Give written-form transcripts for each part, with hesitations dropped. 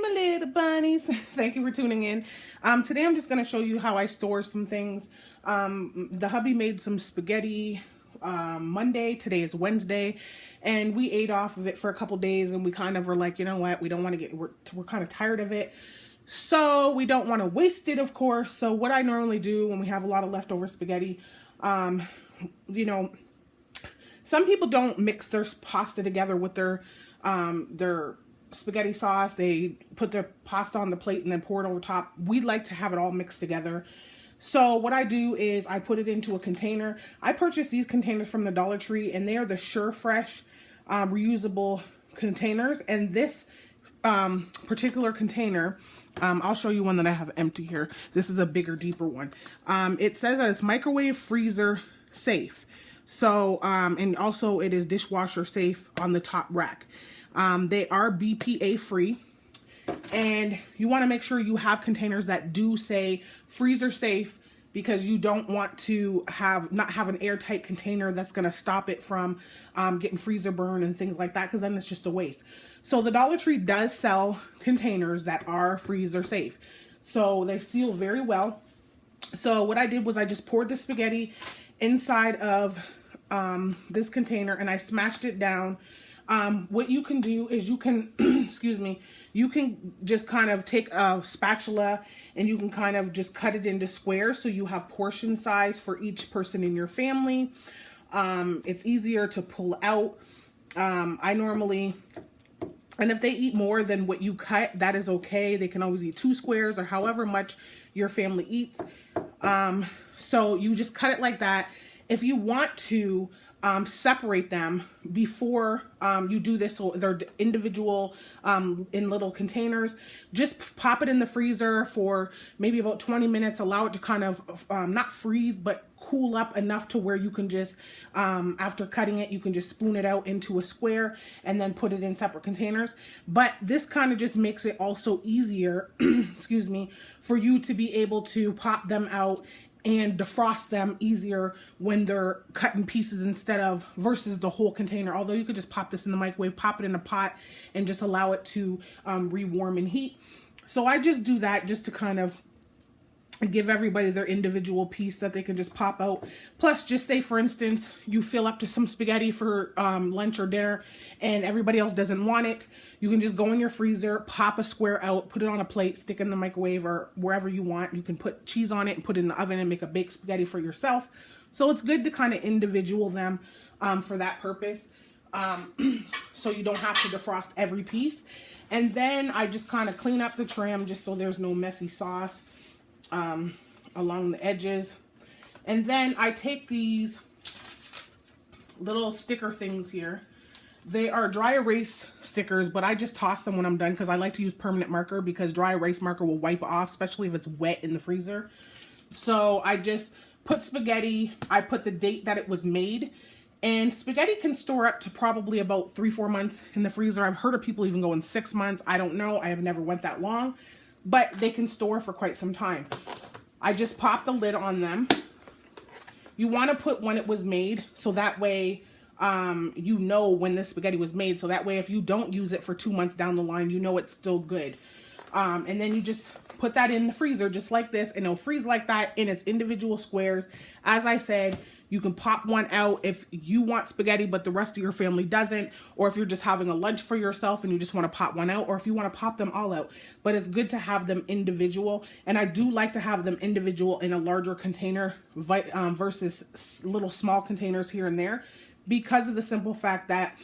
my little bunnies. Thank you for tuning in. Today I'm just going to show you how I store some things. The hubby made some spaghetti Monday. Today is Wednesday. And we ate off of it for a couple days. And we kind of were like, you know what? We don't want to get, we're kind of tired of it. So we don't want to waste it, of course. So what I normally do when we have a lot of leftover spaghetti, you know, some people don't mix their pasta together with their spaghetti sauce. They put their pasta on the plate and then pour it over top. We like to have it all mixed together. So what I do is I put it into a container. I purchased these containers from the Dollar Tree, and they are the SureFresh reusable containers. And this particular container, I'll show you one that I have empty here. This is a bigger, deeper one. It says that it's microwave freezer safe. So, and also it is dishwasher safe on the top rack. They are BPA free, and you want to make sure you have containers that do say freezer safe, because you don't want to not have an airtight container that's going to stop it from getting freezer burn and things like that, because then it's just a waste. So the Dollar Tree does sell containers that are freezer safe. So they seal very well. So what I did was I just poured the spaghetti inside of this container and I smashed it down. What you can do is you can, excuse me, you can just kind of take a spatula and you can kind of just cut it into squares so you have portion size for each person in your family. It's easier to pull out. I normally, and if they eat more than what you cut, that is okay. They can always eat 2 squares or however much your family eats. So you just cut it like that. If you want to separate them before you do this, so they're individual in little containers, just pop it in the freezer for maybe about 20 minutes. Allow it to kind of not freeze, but cool up enough to where you can just, after cutting it, you can just spoon it out into a square and then put it in separate containers. But this kind of just makes it also easier, excuse me, for you to be able to pop them out and defrost them easier when they're cut in pieces versus the whole container. Although you could just pop this in the microwave, pop it in a pot, and just allow it to rewarm and heat. So I just do that just to kind of give everybody their individual piece that they can just pop out. Plus, just say, for instance, you fill up to some spaghetti for lunch or dinner and everybody else doesn't want it. You can just go in your freezer, pop a square out, put it on a plate, stick it in the microwave or wherever you want. You can put cheese on it and put it in the oven and make a baked spaghetti for yourself. So it's good to kind of individual them for that purpose. So you don't have to defrost every piece. And then I just kind of clean up the trim just so there's no messy sauce along the edges. And then I take these little sticker things here. They are dry erase stickers, but I just toss them when I'm done because I like to use permanent marker, because dry erase marker will wipe off, especially if it's wet in the freezer. So I just put spaghetti, I put the date that it was made, and spaghetti can store up to probably about 3-4 months in the freezer. I've heard of people even going 6 months. I don't know. I have never went that long, but they can store for quite some time. I just pop the lid on them. You want to put when it was made, so that way you know when this spaghetti was made. So that way if you don't use it for 2 months down the line, you know it's still good. And then you just put that in the freezer just like this, and it'll freeze like that in its individual squares. As I said, you can pop one out if you want spaghetti but the rest of your family doesn't, or if you're just having a lunch for yourself and you just want to pop one out, or if you want to pop them all out. But it's good to have them individual, and I do like to have them individual in a larger container versus little small containers here and there, because of the simple fact that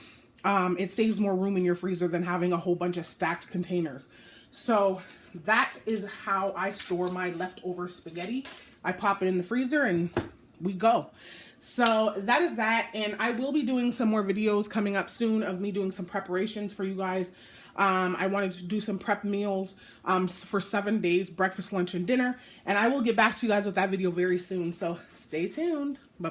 it saves more room in your freezer than having a whole bunch of stacked containers. So that is how I store my leftover spaghetti. I pop it in the freezer and we go. So that is that, and I will be doing some more videos coming up soon of me doing some preparations for you guys. I wanted to do some prep meals for 7 days, breakfast, lunch, and dinner, and I will get back to you guys with that video very soon. So stay tuned. Bye.